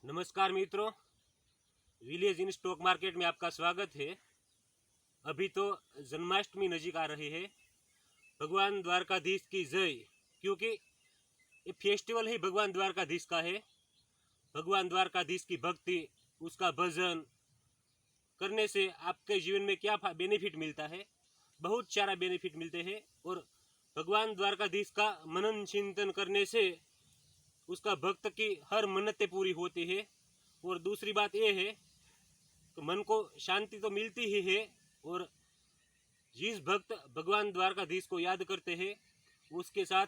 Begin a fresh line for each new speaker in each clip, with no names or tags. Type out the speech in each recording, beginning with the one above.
नमस्कार मित्रों, village in stock market में आपका स्वागत है। अभी तो जन्माष्टमी नजीक आ रही है। भगवान द्वारकाधीश की जय, क्योंकि ये फेस्टिवल ही भगवान द्वारकाधीश का है। भगवान द्वारकाधीश की भक्ति, उसका भजन करने से आपके जीवन में क्या बेनिफिट मिलता है, बहुत सारा बेनिफिट मिलते हैं। और भगवान द्वारकाधीश का मनन चिंतन करने से उसका भक्त की हर मन्नतें पूरी होती है। और दूसरी बात यह है कि मन को शांति तो मिलती ही है, और जिस भक्त भगवान द्वारकाधीश को याद करते हैं उसके साथ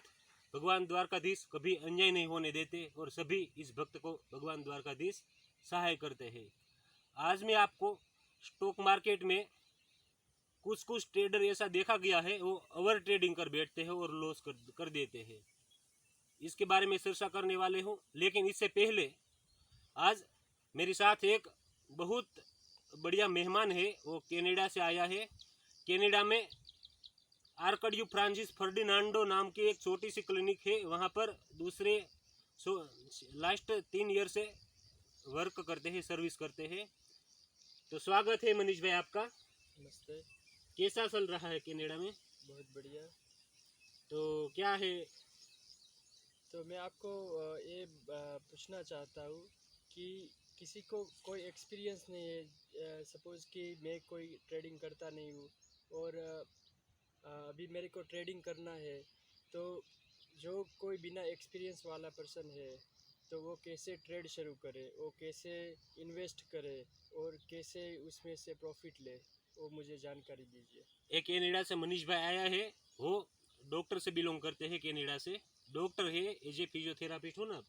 भगवान द्वारकाधीश कभी अन्याय नहीं होने देते, और सभी इस भक्त को भगवान द्वारकाधीश सहाय करते हैं। आज मैं आपको स्टॉक मार्केट में कुछ ट्रेडर ऐसा देखा गया है, वो ओवर ट्रेडिंग कर बैठते हैं और लॉस कर देते हैं। इसके बारे में चर्चा करने वाले हूँ, लेकिन इससे पहले आज मेरे साथ एक बहुत बढ़िया मेहमान है। वो कनाडा से आया है। कनाडा में आर्कड्यू फ्रांसिस फर्डिनांडो नाम की एक छोटी सी क्लिनिक है। वहाँ पर दूसरे लास्ट 3 ईयर से वर्क करते हैं, सर्विस करते हैं। तो स्वागत है मनीष भाई आपका।
नमस्ते।
कैसा चल रहा है कनाडा में?
बहुत बढ़िया।
तो क्या है?
तो मैं आपको ये पूछना चाहता हूँ कि किसी को कोई एक्सपीरियंस नहीं है। सपोज़ कि मैं कोई ट्रेडिंग करता नहीं हूँ और अभी मेरे को ट्रेडिंग करना है, तो जो कोई बिना एक्सपीरियंस वाला पर्सन है तो वो कैसे ट्रेड शुरू करे, वो कैसे इन्वेस्ट करे और कैसे उसमें से प्रॉफिट ले, वो मुझे जानकारी दीजिए।
एक कनाडा से मनीष भाई आया है। वो डॉक्टर से बिलोंग करते हैं, कनाडा से डॉक्टर है। एज ए फिजियोथेरापिस्ट हो ना?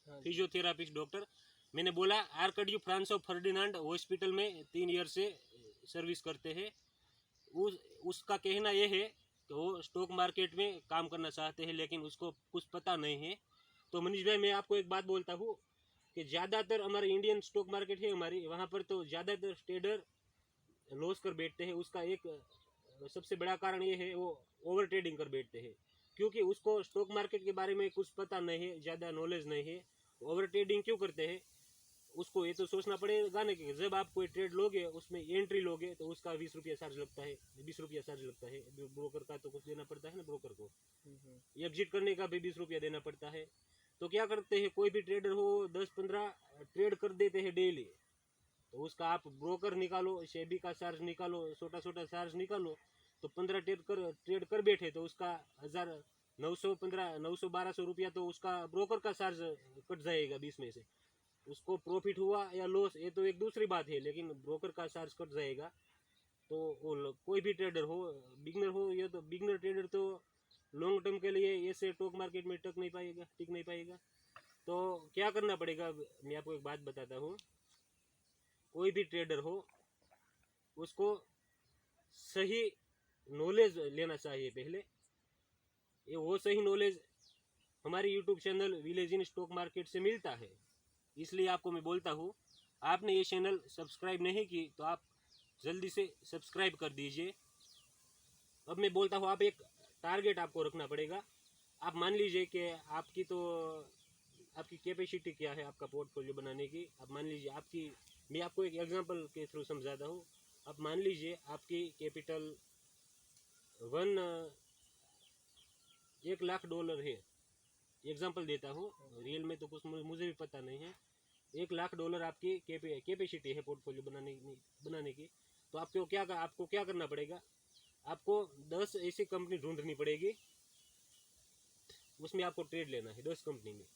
हाँ जी।
Physiotherapist doctor. मैंने बोला आर्कड्यू फ्रांसिस फर्डिनांड हॉस्पिटल में 3 ईयर से सर्विस करते हैं। उसका कहना यह है कि वो स्टॉक मार्केट में काम करना चाहते हैं, लेकिन उसको कुछ पता नहीं है। तो मनीष भाई, मैं आपको एक बात बोलता हूँ कि ज़्यादातर हमारे इंडियन स्टॉक मार्केट है हमारी, वहाँ पर तो ज़्यादातर ट्रेडर लॉस कर बैठते हैं। उसका एक सबसे बड़ा कारण ये है, वो ओवर ट्रेडिंग कर बैठते हैं, क्योंकि उसको स्टॉक मार्केट के बारे में कुछ पता नहीं है, ज़्यादा नॉलेज नहीं है। ओवर ट्रेडिंग क्यों करते हैं, उसको ये तो सोचना पड़ेगा ना कि जब आप कोई ट्रेड लोगे, उसमें एंट्री लोगे, तो उसका 20 रुपया चार्ज लगता है, 20 रुपया चार्ज लगता है। ब्रोकर का तो कुछ देना पड़ता है ना ब्रोकर को। एग्जिट करने का भी 20 रुपया देना पड़ता है। तो क्या करते हैं, कोई भी ट्रेडर हो 10-15 ट्रेड कर देते हैं डेली। तो उसका आप ब्रोकर निकालो, सेबी का चार्ज निकालो, छोटा छोटा चार्ज निकालो, तो 15 ट्रेड कर बैठे तो उसका 900 रुपया तो उसका ब्रोकर का चार्ज कट जाएगा 20 में से। उसको प्रॉफिट हुआ या लॉस ये तो एक दूसरी बात है, लेकिन ब्रोकर का चार्ज कट जाएगा। तो वो कोई भी ट्रेडर हो, बिगनर हो, या तो बिगनर ट्रेडर तो लॉन्ग टर्म के लिए ऐसे स्टॉक मार्केट में टिक नहीं पाएगा। तो क्या करना पड़ेगा, मैं आपको एक बात बताता हूँ। कोई भी ट्रेडर हो, उसको सही नॉलेज लेना चाहिए पहले। ये वो सही नॉलेज हमारे YouTube channel village in stock market से मिलता है। इसलिए आपको मैं बोलता हूँ, आपने ये चैनल सब्सक्राइब नहीं की तो आप जल्दी से सब्सक्राइब कर दीजिए। अब मैं बोलता हूँ, आप एक टारगेट आपको रखना पड़ेगा। आप मान लीजिए कि आपकी कैपेसिटी क्या है आपका पोर्टफोलियो बनाने की। आप मान लीजिए मैं आपको एक एग्जांपल के थ्रू समझाता हूँ। आप मान लीजिए आपकी कैपिटल $1,00,000 है। एग्जांपल देता हूँ, रियल में तो कुछ मुझे भी पता नहीं है। $1,00,000 आपकी कैपेसिटी है पोर्टफोलियो बनाने की। तो आपको क्या करना पड़ेगा, आपको 10 ऐसी कंपनी ढूंढनी पड़ेगी, उसमें आपको ट्रेड लेना है 10 कंपनी में।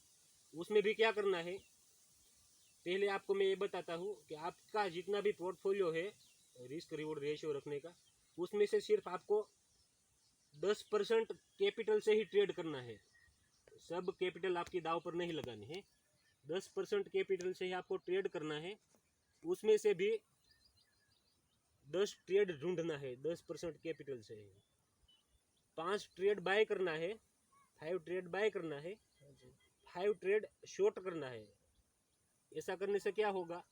उसमें भी क्या करना है, पहले आपको मैं ये बताता हूँ कि आपका जितना भी पोर्टफोलियो है रिस्क रिवॉर्ड रेशियो रखने का, उसमें से सिर्फ आपको 10% कैपिटल से ही ट्रेड करना है। सब कैपिटल आपकी दाव पर नहीं लगानी है। 10% कैपिटल से ही आपको ट्रेड करना है। उसमें से भी 10 ट्रेड ढूंढना है 10% कैपिटल से ही। 5 ट्रेड बाय करना है, 5 ट्रेड बाय करना है, 5 ट्रेड शॉर्ट करना है। ऐसा करने से क्या होगा,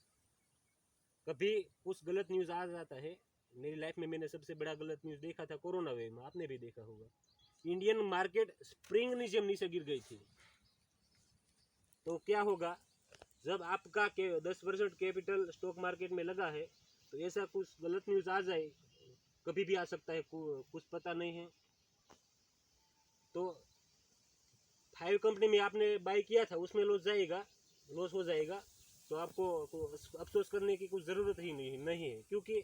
कभी कुछ गलत न्यूज़ आ जाता है। मेरी लाइफ में मैंने सबसे बड़ा गलत न्यूज़ देखा था कोरोना वेव में, आपने भी देखा होगा। इंडियन मार्केट स्प्रिंग नीचे गिर गई थी। तो क्या होगा, जब आपका 10% कैपिटल स्टॉक मार्केट में लगा है तो ऐसा कुछ गलत न्यूज़ आ जाए, कभी भी आ सकता है, कुछ पता नहीं है। तो 5 कंपनी में आपने बाय किया था, उसमें लॉस हो जाएगा, तो आपको अफसोस करने की कुछ ज़रूरत ही नहीं है, क्योंकि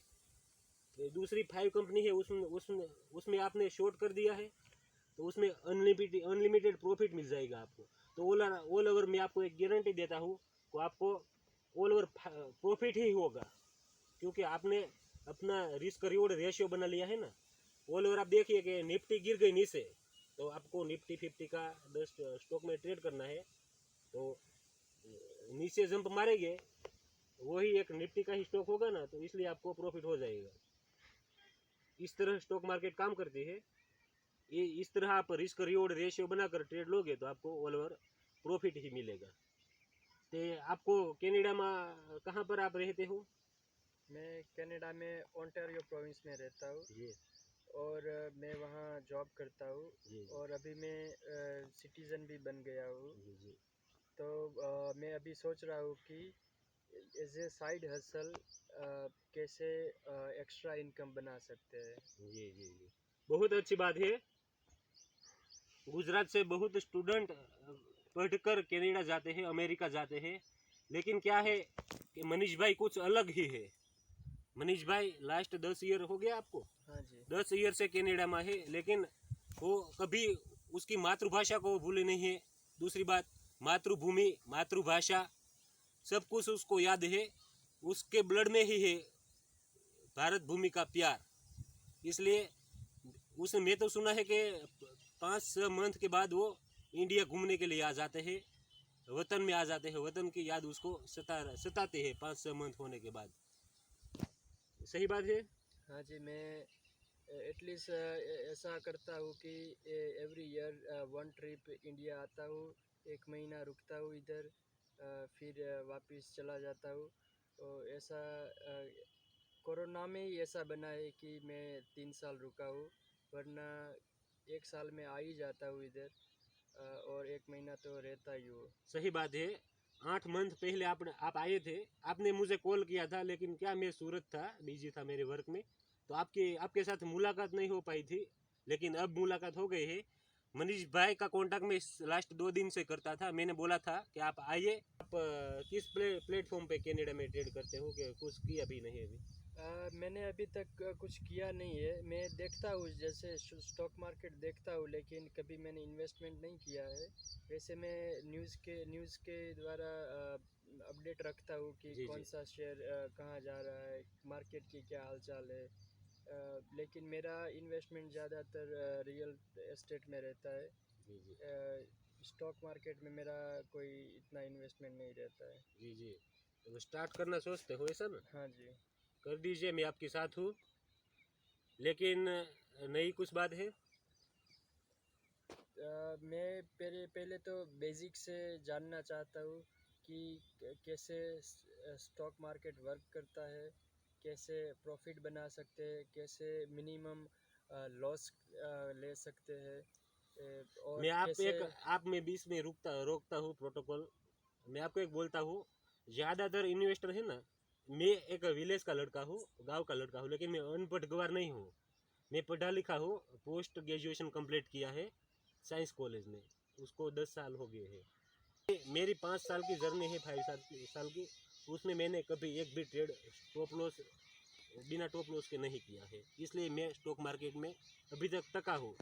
दूसरी 5 कंपनी है, उसमें आपने शॉर्ट कर दिया है, तो उसमें अनलिमिटेड प्रॉफिट मिल जाएगा आपको। तो ऑल ओवर मैं आपको एक गारंटी देता हूँ कि आपको ऑल ओवर प्रॉफिट ही होगा, क्योंकि आपने अपना रिस्क रिवॉर्ड रेशियो बना लिया है ना। ऑल ओवर आप देखिए कि निफ्टी गिर गई नीचे, तो आपको निफ्टी 50 का 10 स्टॉक में ट्रेड करना है, तो नीचे जंप मारेंगे, वही एक निफ्टी का ही स्टॉक होगा ना, तो इसलिए आपको प्रॉफिट हो जाएगा। इस तरह स्टॉक मार्केट काम करती है। ये इस तरह आप रिस्क रिवॉर्ड रेशियो बनाकर ट्रेड लोगे तो आपको ऑल ओवर प्रॉफिट ही मिलेगा। तो आपको कनाडा में कहाँ पर आप रहते हो?
मैं कनाडा में ओंटारियो प्रोविंस में रहता हूँ,
जी
और मैं वहाँ जॉब करता हूँ,
जी
और अभी मैं सिटीज़न भी बन गया हूँ।
जी जी
तो मैं अभी सोच रहा हूँ कि एज ए साइड हसल कैसे एक्स्ट्रा इनकम बना सकते हैं।
जी जी जी बहुत अच्छी बात है। गुजरात से बहुत स्टूडेंट पढ़कर कनाडा जाते हैं, अमेरिका जाते हैं, लेकिन क्या है कि मनीष भाई कुछ अलग ही है। मनीष भाई लास्ट 10 ईयर हो गया आपको,
हाँ जी।
10 ईयर से कनाडा में है, लेकिन वो कभी उसकी मातृभाषा को भूले नहीं है। दूसरी बात, मातृभूमि, मातृभाषा सब कुछ उसको याद है, उसके ब्लड में ही है भारत भूमि का प्यार। इसलिए उसने, मैं तो सुना है कि 5-6 मंथ के बाद वो इंडिया घूमने के लिए आ जाते हैं, वतन में आ जाते हैं, वतन की याद उसको सताते हैं 5-6 मंथ होने के बाद। सही बात है।
हाँ जी, मैं एटलीस्ट ऐसा करता हूँ कि एवरी ईयर 1 ट्रिप इंडिया आता हूँ, 1 महीना रुकता हूँ इधर, फिर वापस चला जाता हूँ। तो ऐसा कोरोना में ही ऐसा बना है कि मैं 3 साल रुका हूँ, वरना 1 साल में आ ही जाता हूँ इधर, और 1 महीना तो रहता ही हूँ।
सही बात है। 8 मंथ पहले आप आए थे, आपने मुझे कॉल किया था, लेकिन क्या मैं सूरत था, बिजी था मेरे वर्क में, तो आपके साथ मुलाकात नहीं हो पाई थी, लेकिन अब मुलाकात हो गई है। मनीष भाई का कांटेक्ट मैं लास्ट 2 दिन से करता था, मैंने बोला था कि आप आइए। आप किस प्लेटफॉर्म पे कनाडा में ट्रेड करते हो, कि कुछ किया भी नहीं अभी?
मैंने अभी तक कुछ किया नहीं है। मैं देखता हूँ, जैसे स्टॉक मार्केट देखता हूँ, लेकिन कभी मैंने इन्वेस्टमेंट नहीं किया है। वैसे मैं न्यूज़ के द्वारा अपडेट रखता हूँ कि
जी
कौन
जी
सा शेयर कहाँ जा रहा है, मार्केट की क्या हालचाल है। लेकिन मेरा इन्वेस्टमेंट ज़्यादातर रियल एस्टेट में रहता है।
जी जी
स्टॉक मार्केट में मेरा कोई इतना इन्वेस्टमेंट नहीं रहता है।
जी जी तो स्टार्ट करना सोचते हो ऐसा ना?
हाँ जी।
कर दीजिए, मैं आपके साथ हूँ, लेकिन नई कुछ बात है।
मैं पहले पहले तो बेसिक से जानना चाहता हूँ कि कैसे स्टॉक मार्केट वर्क करता है, कैसे प्रॉफिट बना सकते हैं, कैसे मिनिमम लॉस ले सकते हैं, और
मैं
कैसे।
आप में बीच में रोकता हूँ, प्रोटोकॉल। मैं आपको एक बोलता हूँ, ज़्यादातर इन्वेस्टर है ना, मैं एक विलेज का लड़का हूँ, गांव का लड़का हूँ, लेकिन मैं अनपढ़ गवार नहीं हूँ। मैं पढ़ा लिखा हूँ, पोस्ट ग्रेजुएशन कंप्लीट किया है साइंस कॉलेज में, उसको 10 साल हो गए हैं। मेरी 5 साल की जर्नी है, 5 साल की, उसमें मैंने कभी एक भी ट्रेड टॉप लॉस, बिना टॉप लॉस के नहीं किया है। इसलिए मैं स्टॉक मार्केट में अभी तक टका हूँ।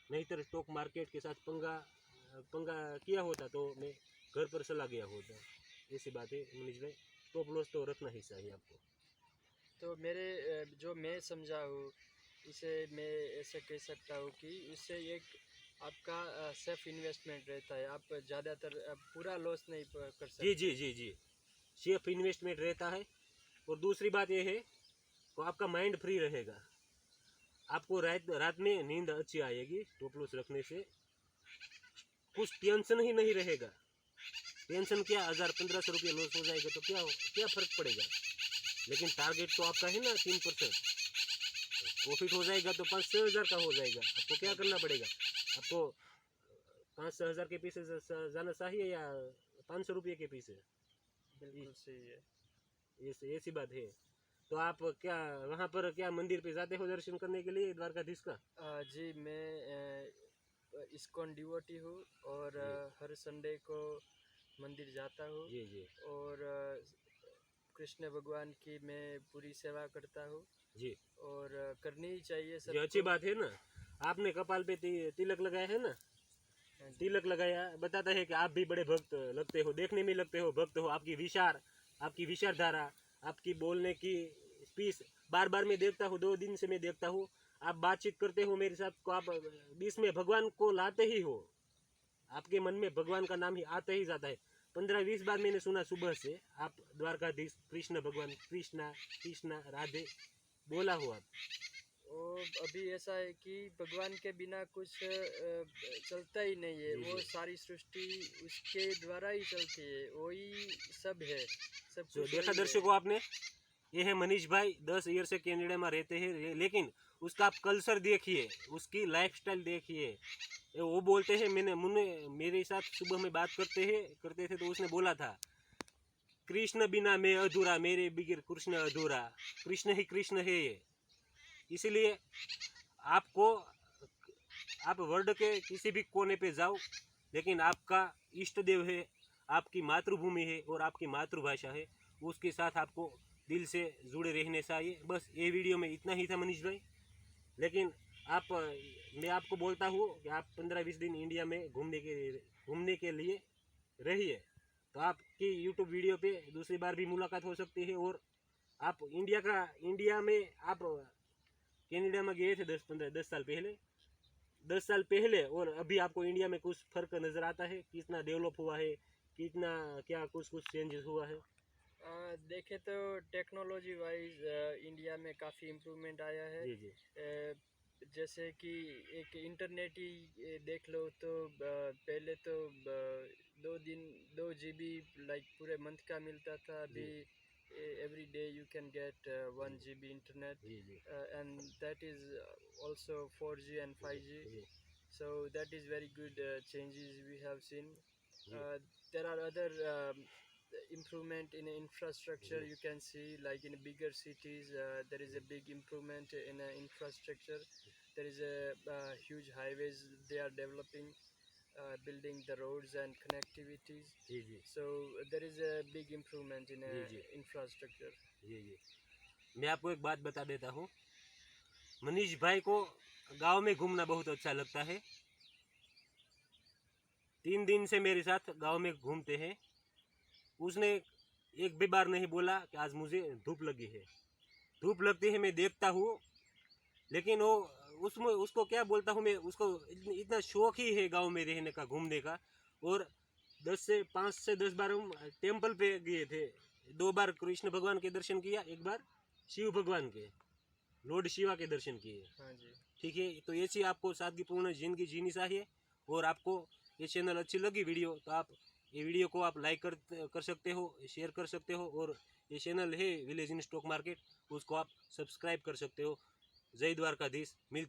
नहीं तो स्टॉक मार्केट के साथ पंगा पंगा किया होता तो मैं घर पर चला गया होता। ऐसी बात है मनीष भाई, टॉप लॉस तो रखना ही चाहिए आपको।
तो मेरे जो मैं समझा हूँ, इसे मैं ऐसे कह सकता हूँ कि इससे एक आपका सेफ इन्वेस्टमेंट रहता है। आप ज़्यादातर पूरा लॉस नहीं कर
जी
सकते।
जी जी जी सेफ इन्वेस्टमेंट रहता है। और दूसरी बात यह है तो आपका माइंड फ्री रहेगा, आपको रात रात में नींद अच्छी आएगी, टॉप लॉस रखने से कुछ टेंशन ही नहीं रहेगा। टेंशन क्या, 1000-1500 रुपये लॉस हो जाएगा तो क्या फर्क पड़ेगा। लेकिन टारगेट तो आपका है ना 3%, प्रॉफिट हो जाएगा तो 5-6 हज़ार का हो जाएगा। आपको क्या करना पड़ेगा, आपको 5-6 हज़ार के पीछे जाना चाहिए या 500 रुपये के पीछे?
बिल्कुल सही है।
ऐसी बात है। तो आप क्या वहाँ पर क्या मंदिर पे जाते हो दर्शन करने के लिए द्वारकाधीश का?
जी, मैं इस्कॉन डिवोटी हूँ और
जी
हर संडे को मंदिर जाता हूँ
जी जी
और कृष्ण भगवान की मैं पूरी सेवा करता हूँ
जी
और करनी ही चाहिए
जी, अच्छी
सबको।
बात है ना। आपने कपाल पे तिलक लगाया है ना,
हाँ जी।
तिलक लगाया बताता है कि आप भी बड़े भक्त लगते हो, देखने में लगते हो भक्त हो। आपकी विचारधारा, आपकी बोलने की स्पीच बार बार मैं देखता हूँ, 2 दिन से मैं देखता हूँ। आप बातचीत करते हो मेरे साथ को, आप बीच में भगवान को लाते ही हो, आपके मन में भगवान का नाम ही आते ही जाता है। 15-20 बार मैंने सुना सुबह से आप द्वारकाधीश कृष्ण भगवान, कृष्णा कृष्णा राधे बोला हो आप।
और अभी ऐसा है कि भगवान के बिना कुछ चलता ही नहीं है।
जी
वो
जी।
सारी सृष्टि उसके द्वारा ही चलती है, वही सब है, सब
जो
कुछ
देखा
वही है।
दर्शकों आपने, ये है मनीष भाई, 10 ईयर से कनाडा में रहते हैं, लेकिन उसका आप कल्चर देखिए, उसकी लाइफस्टाइल देखिए। वो बोलते हैं, मुन्ने मेरे साथ सुबह में बात करते थे तो उसने बोला था, कृष्ण बिना मैं अधूरा, मेरे बगैर कृष्ण अधूरा, कृष्ण ही कृष्ण है ये। इसलिए आपको, आप वर्ल्ड के किसी भी कोने पे जाओ, लेकिन आपका इष्ट देव है, आपकी मातृभूमि है और आपकी मातृभाषा है, उसके साथ आपको दिल से जुड़े रहने चाहिए। बस ये वीडियो में इतना ही था मनीष भाई। लेकिन आप, मैं आपको बोलता हूँ कि आप 15-20 दिन इंडिया में घूमने के लिए रहिए, तो आपकी यूट्यूब वीडियो पे दूसरी बार भी मुलाकात हो सकती है। और आप इंडिया में आप कनाडा में गए थे 10 साल पहले और अभी आपको इंडिया में कुछ फर्क नजर आता है? कितना डेवलप हुआ है, कितना क्या कुछ कुछ चेंजेस हुआ है?
देखें तो टेक्नोलॉजी वाइज इंडिया में काफ़ी इम्प्रूवमेंट आया है।
जी जी
जैसे कि एक इंटरनेट ही देख लो तो पहले तो 2 GB लाइक पूरे मंथ का मिलता था।
जी
अभी every day you can get 1 GB internet
जी जी
and that is also 4G and 5G.
जी
So that is very good changes we have seen.
जी
Uh, there are other improvement in infrastructure.
जी
You can see like in bigger cities there is a big improvement in infrastructure. There is a huge highways they are developing, building the roads and connectivities.
जी जी
So there is a big improvement in
जी जी
infrastructure.
जी जी। मैं आपको एक बात बता देता हूँ, मनीष भाई को गांव में घूमना बहुत अच्छा लगता है। 3 दिन से मेरे साथ गांव में घूमते हैं। उसने एक भी बार नहीं बोला कि आज मुझे धूप लगी है। धूप लगती है मैं देखता हूँ, लेकिन वो उसमें उसको क्या बोलता हूँ मैं, उसको इतना शौक ही है गांव में रहने का, घूमने का। और 5 से 10 बार हम टेम्पल पे गए थे। 2 बार कृष्ण भगवान के दर्शन किया, एक बार शिव भगवान के, लॉर्ड शिवा के दर्शन किए।
हाँ जी।
ठीक है, तो ऐसी आपको सादगीपूर्ण जिंदगी जीनी चाहिए। और आपको ये चैनल अच्छी लगी वीडियो, तो आप ये वीडियो को आप लाइक कर सकते हो, शेयर कर सकते हो। और ये चैनल है विलेज इन स्टॉक मार्केट, उसको आप सब्सक्राइब कर सकते हो। जय द्वारकाधीश। मिलते